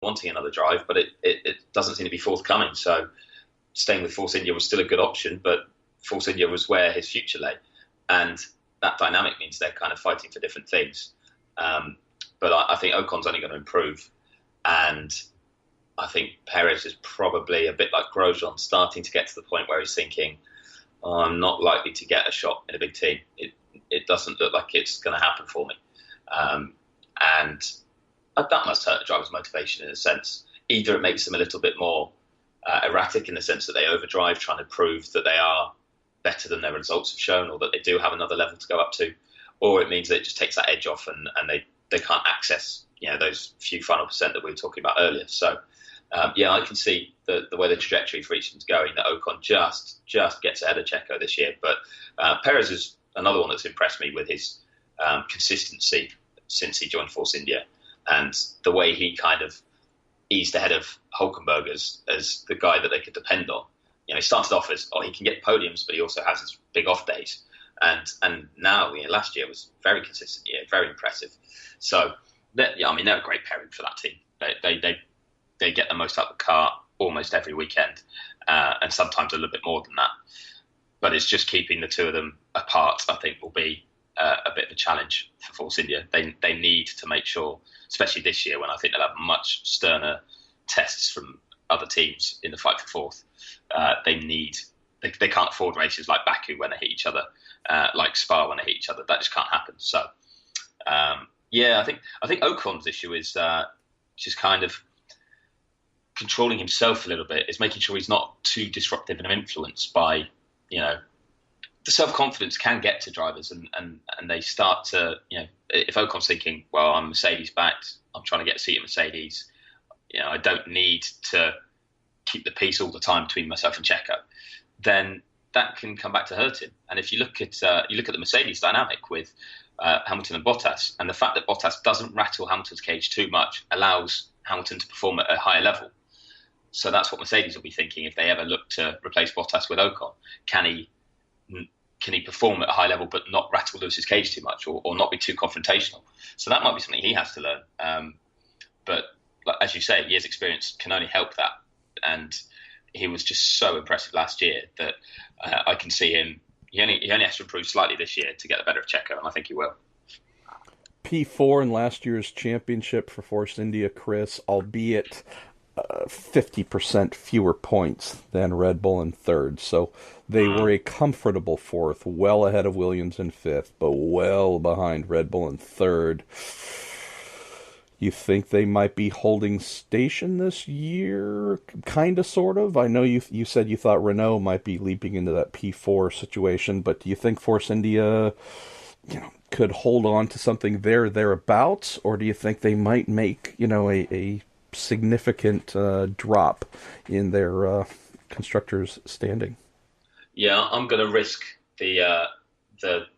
wanting another drive, but it doesn't seem to be forthcoming. So staying with Force India was still a good option, but Force India was where his future lay. And that dynamic means they're kind of fighting for different things. But I think Ocon's only going to improve. And I think Perez is probably a bit like Grosjean, starting to get to the point where he's thinking, oh, I'm not likely to get a shot in a big team. It doesn't look like it's going to happen for me. And that must hurt the driver's motivation in a sense. Either it makes them a little bit more erratic in the sense that they overdrive, trying to prove that they are better than their results have shown, or that they do have another level to go up to, or it means that it just takes that edge off and they can't access those few final percent that we were talking about earlier. So I can see the way the trajectory for each of them's going, that Ocon just gets ahead of Checo this year. But Perez is another one that's impressed me with his consistency since he joined Force India, and the way he kind of eased ahead of Hulkenberg as the guy that they could depend on. He started off as, he can get podiums, but he also has his big off days. And now, last year was very consistent year, very impressive. So, they're a great pairing for that team. They get the most out of the car almost every weekend, and sometimes a little bit more than that. But it's just keeping the two of them apart, I think, will be a bit of a challenge for Force India. They need to make sure, especially this year when I think they'll have much sterner tests from other teams in the fight for fourth. They can't afford races like Baku when they hit each other, like Spa when they hit each other. That just can't happen. So, I think Ocon's issue is just kind of controlling himself a little bit, is making sure he's not too disruptive and influenced by, the self-confidence can get to drivers and they start to, if Ocon's thinking, well, I'm Mercedes-backed, I'm trying to get a seat at Mercedes, I don't need to keep the peace all the time between myself and Checo, then that can come back to hurt him. And if you look at the Mercedes dynamic with Hamilton and Bottas, and the fact that Bottas doesn't rattle Hamilton's cage too much allows Hamilton to perform at a higher level. So that's what Mercedes will be thinking if they ever look to replace Bottas with Ocon. Can he perform at a high level but not rattle Lewis's cage too much, or not be too confrontational? So that might be something he has to learn. But as you say, years' experience can only help that. And he was just so impressive last year that I can see him. He only has to improve slightly this year to get the better of Checo, and I think he will. P4 in last year's championship for Force India, Chris, albeit 50% fewer points than Red Bull in third. So they were a comfortable fourth, well ahead of Williams in fifth, but well behind Red Bull in third. You think they might be holding station this year? Kind of, sort of? I know you said you thought Renault might be leaping into that P4 situation, but do you think Force India could hold on to something thereabouts, or do you think they might make a significant drop in their constructors' standing? Yeah, I'm going to risk the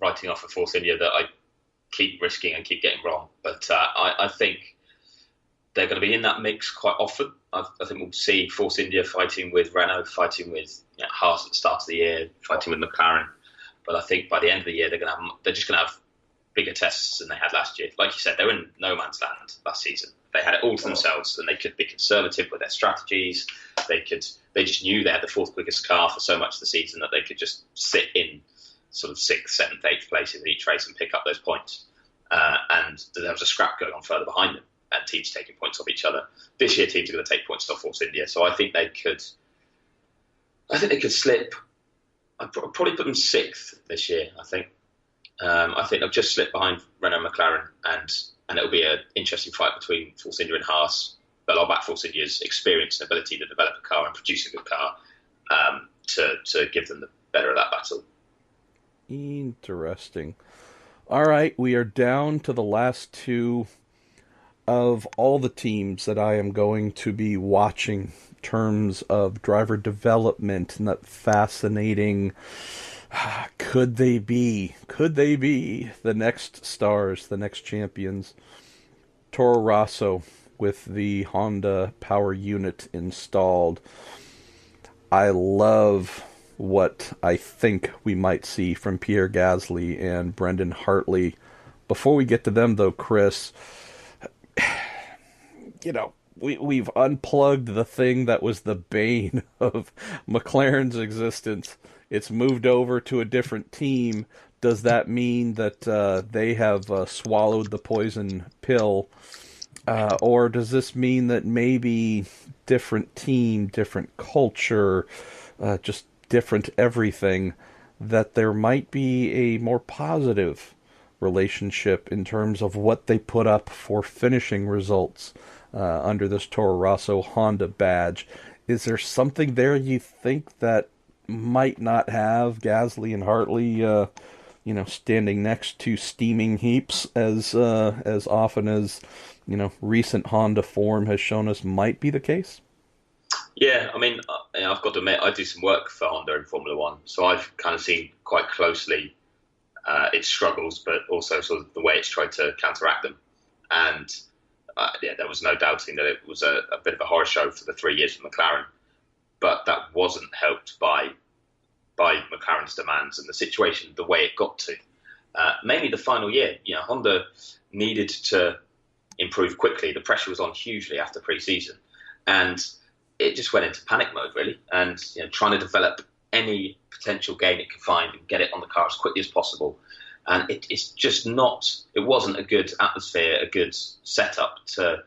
writing off of Force India that I keep risking and keep getting wrong. But I think they're going to be in that mix quite often. I think we'll see Force India fighting with Renault, fighting with Haas at the start of the year, fighting with McLaren. But I think by the end of the year, they're just going to have bigger tests than they had last year. Like you said, they were in no man's land last season. They had it all to themselves, and they could be conservative with their strategies. They just knew they had the fourth quickest car for so much of the season that they could just sit in sort of 6th, 7th, 8th places in each race and pick up those points. And there was a scrap going on further behind them, and teams taking points off each other. This year, teams are going to take points off Force India, so I think they could slip. I'd probably put them 6th this year. I think they'll just slip behind Renault and McLaren, and it'll be an interesting fight between Force India and Haas. But I'll back Force India's experience and ability to develop a car and produce a good car to give them the better of that battle. Interesting. All right, we are down to the last two of all the teams that I am going to be watching in terms of driver development and that fascinating, could they be the next stars, the next champions? Toro Rosso with the Honda power unit installed. I love what I think we might see from Pierre Gasly and Brendan Hartley. Before we get to them, though, Chris, we've unplugged the thing that was the bane of McLaren's existence. It's moved over to a different team. Does that mean that they have swallowed the poison pill? Or does this mean that maybe different team, different culture, just different everything, that there might be a more positive relationship in terms of what they put up for finishing results under this Toro Rosso Honda badge? Is there something there you think that might not have Gasly and Hartley, standing next to steaming heaps as often as recent Honda form has shown us might be the case? Yeah, I mean, I've got to admit, I do some work for Honda in Formula One, so I've kind of seen quite closely its struggles, but also sort of the way it's tried to counteract them. And there was no doubting that it was a bit of a horror show for the 3 years from McLaren, but that wasn't helped by McLaren's demands and the situation, the way it got to. Mainly the final year, Honda needed to improve quickly. The pressure was on hugely after pre-season, and it just went into panic mode, really, and trying to develop any potential gain it could find and get it on the car as quickly as possible. And it's just not. It wasn't a good atmosphere, a good setup to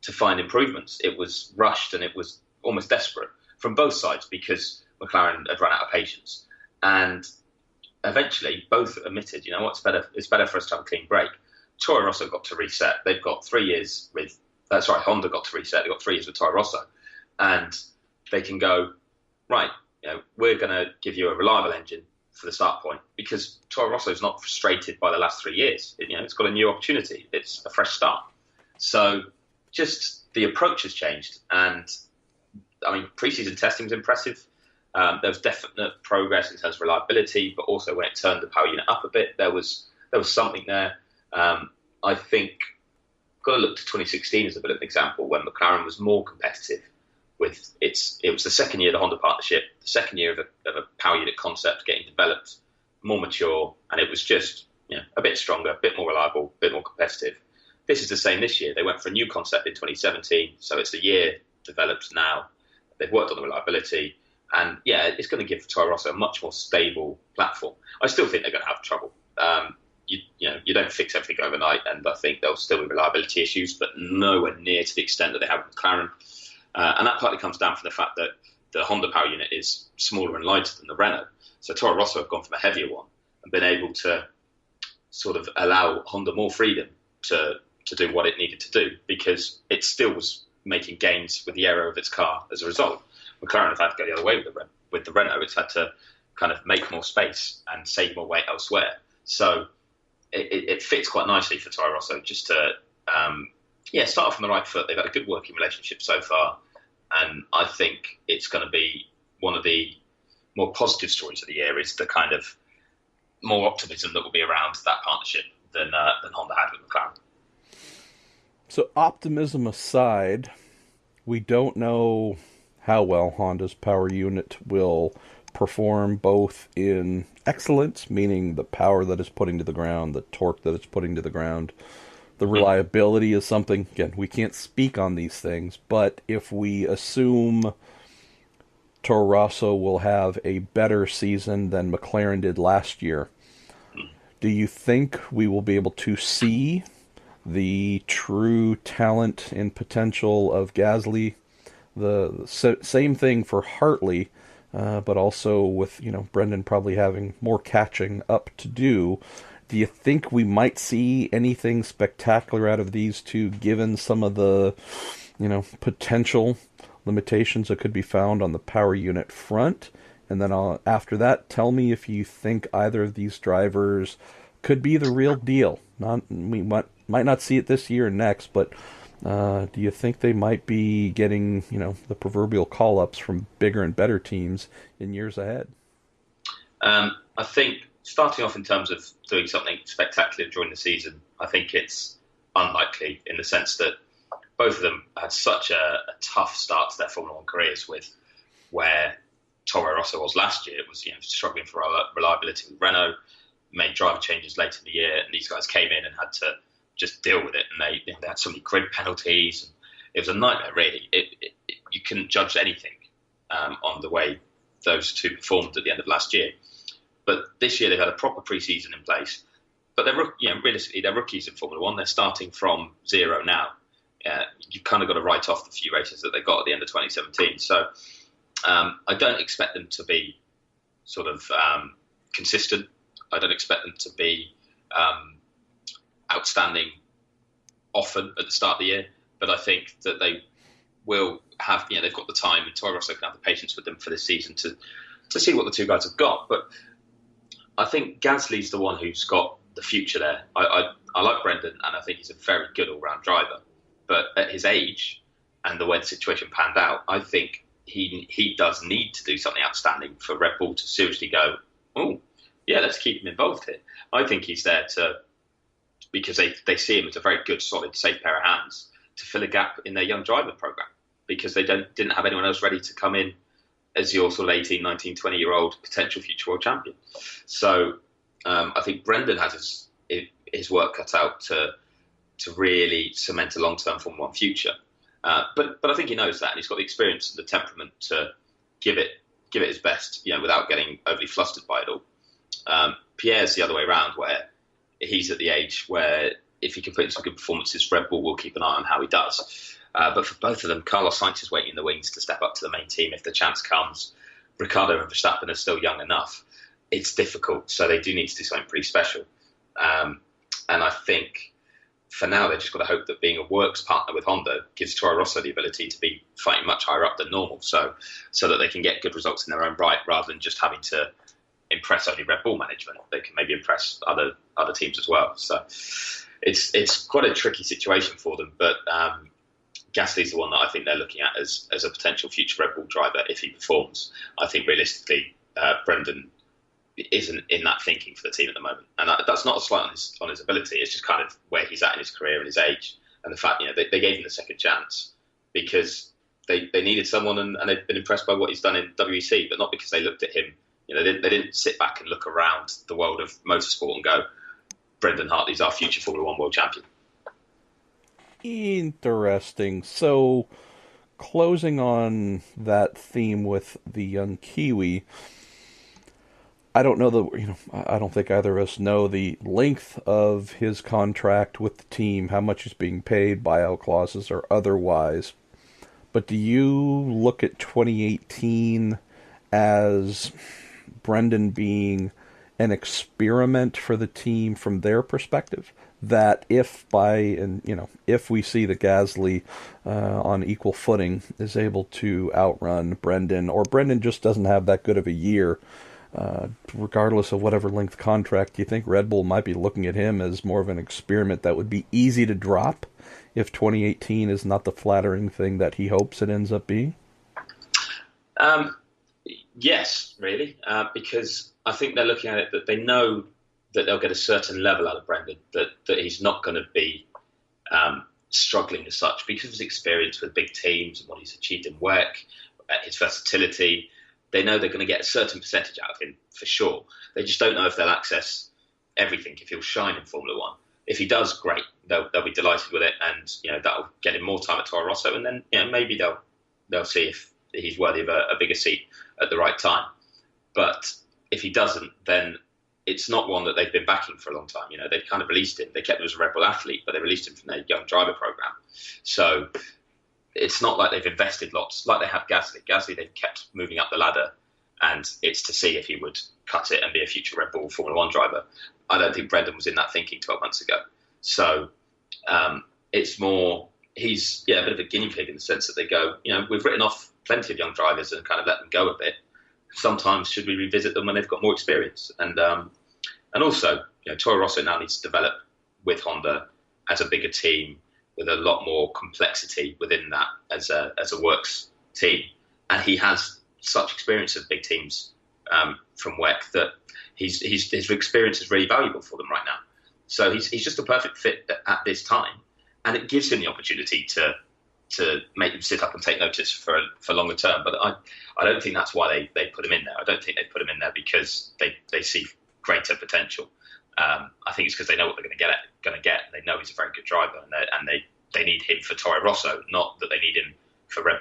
find improvements. It was rushed and it was almost desperate from both sides because McLaren had run out of patience. And eventually, both admitted, it's better for us to have a clean break. Toro Rosso got to reset. They've got 3 years with. Honda got to reset. They got 3 years with Toro Rosso. And they can go, right, we're going to give you a reliable engine for the start point, because Toro Rosso is not frustrated by the last 3 years. It's got a new opportunity. It's a fresh start. So just the approach has changed. And, I mean, pre-season testing was impressive. There was definite progress in terms of reliability, but also when it turned the power unit up a bit, there was something there. I think got to look to 2016 as a bit of an example when McLaren was more competitive. It was the second year of the Honda partnership, the second year of a power unit concept getting developed, more mature, and it was just a bit stronger, a bit more reliable, a bit more competitive. This is the same this year. They went for a new concept in 2017, so it's a year developed now. They've worked on the reliability, and it's going to give Toro Rosso a much more stable platform. I still think they're going to have trouble. You don't fix everything overnight, and I think there'll still be reliability issues, but nowhere near to the extent that they have with McLaren. And that partly comes down from the fact that the Honda power unit is smaller and lighter than the Renault. So Toro Rosso have gone from a heavier one and been able to sort of allow Honda more freedom to do what it needed to do, because it still was making gains with the aero of its car as a result. McLaren have had to go the other way with the Renault. It's had to kind of make more space and save more weight elsewhere. So it fits quite nicely for Toro Rosso just to start off on the right foot. They've had a good working relationship so far. And I think it's going to be one of the more positive stories of the year, is the kind of more optimism that will be around that partnership than Honda had with McLaren. So optimism aside, we don't know how well Honda's power unit will perform both in excellence, meaning the power that it's putting to the ground, the torque that it's putting to the ground. The reliability is something, again, we can't speak on these things, but if we assume Toro Rosso will have a better season than McLaren did last year, do you think we will be able to see the true talent and potential of Gasly? The same thing for Hartley, but also with Brendan probably having more catching up to do. Do you think we might see anything spectacular out of these two, given some of the, potential limitations that could be found on the power unit front? And then after that, tell me if you think either of these drivers could be the real deal. We might not see it this year and next, but do you think they might be getting, the proverbial call-ups from bigger and better teams in years ahead? I think, starting off in terms of doing something spectacular during the season, I think it's unlikely, in the sense that both of them had such a tough start to their Formula One careers, with where Toro Rosso was last year. It was struggling for reliability with Renault, made driver changes later in the year, and these guys came in and had to just deal with it. And they had so many grid penalties, it was a nightmare, really. You couldn't judge anything on the way those two performed at the end of last year. But this year they've had a proper pre-season in place. But realistically, they're rookies in Formula One. They're starting from zero now. You've kind of got to write off the few races that they got at the end of 2017. So I don't expect them to be sort of consistent. I don't expect them to be outstanding often at the start of the year. But I think that they will have, they've got the time, and Toro Rosso can have the patience with them for this season to see what the two guys have got. But I think Gasly's the one who's got the future there. I like Brendan, and I think he's a very good all-round driver. But at his age and the way the situation panned out, I think he does need to do something outstanding for Red Bull to seriously go, oh, yeah, let's keep him involved here. I think he's there because they see him as a very good, solid, safe pair of hands to fill a gap in their young driver program, because they didn't have anyone else ready to come in as your sort of 18, 19, 20-year-old potential future world champion. So I think Brendan has his work cut out to really cement a long-term Formula One future. But I think he knows that, and he's got the experience and the temperament to give it his best, without getting overly flustered by it all. Pierre's the other way around, where he's at the age where if he can put in some good performances, Red Bull will keep an eye on how he does. But for both of them, Carlos Sainz is waiting in the wings to step up to the main team if the chance comes. Ricciardo and Verstappen are still young enough. It's difficult, so they do need to do something pretty special. And I think for now, they've just got to hope that being a works partner with Honda gives Toro Rosso the ability to be fighting much higher up than normal, so that they can get good results in their own right, rather than just having to impress only Red Bull management. They can maybe impress other teams as well. So it's quite a tricky situation for them, but Gasly's the one that I think they're looking at as a potential future Red Bull driver if he performs. I think realistically, Brendan isn't in that thinking for the team at the moment, and that's not a slight on his ability. It's just kind of where he's at in his career and his age, and the fact they gave him the second chance because they needed someone, and they've been impressed by what he's done in WEC, but not because they looked at him. They didn't sit back and look around the world of motorsport and go, Brendan Hartley's our future Formula One world champion. Interesting. So, closing on that theme with the young Kiwi, I don't know I don't think either of us know the length of his contract with the team, how much he's being paid, buyout clauses or otherwise. But do you look at 2018 as Brendan being an experiment for the team from their perspective? That if we see that Gasly on equal footing is able to outrun Brendan, or Brendan just doesn't have that good of a year, regardless of whatever length contract, do you think Red Bull might be looking at him as more of an experiment that would be easy to drop if 2018 is not the flattering thing that he hopes it ends up being? Yes, really, because I think they're looking at it that they know that they'll get a certain level out of Brendan, that he's not going to be struggling as such because of his experience with big teams and what he's achieved in work, his versatility. They know they're going to get a certain percentage out of him for sure. They just don't know if they'll access everything, if he'll shine in Formula One. If he does, great. They'll be delighted with it, and that'll get him more time at Toro Rosso, and then maybe they'll see if he's worthy of a bigger seat at the right time. But if he doesn't, then it's not one that they've been backing for a long time. They've kind of released him. They kept him as a Red Bull athlete, but they released him from their young driver program. So it's not like they've invested lots, like they have Gasly. Gasly, they've kept moving up the ladder, and it's to see if he would cut it and be a future Red Bull Formula One driver. I don't think Brendan was in that thinking 12 months ago. So it's more, he's a bit of a guinea pig in the sense that they go, we've written off plenty of young drivers and kind of let them go a bit. Sometimes should we revisit them when they've got more experience? And also, Toro Rosso now needs to develop with Honda as a bigger team with a lot more complexity within that as a works team. And he has such experience of big teams from WEC that his experience is really valuable for them right now. So he's just a perfect fit at this time, and it gives him the opportunity to make them sit up and take notice for longer term. But I don't think that's why they put him in there. I don't think they put him in there because they see greater potential. I think it's because they know what they're going to get. They know he's a very good driver, and they need him for Toro Rosso, not that they need him for Red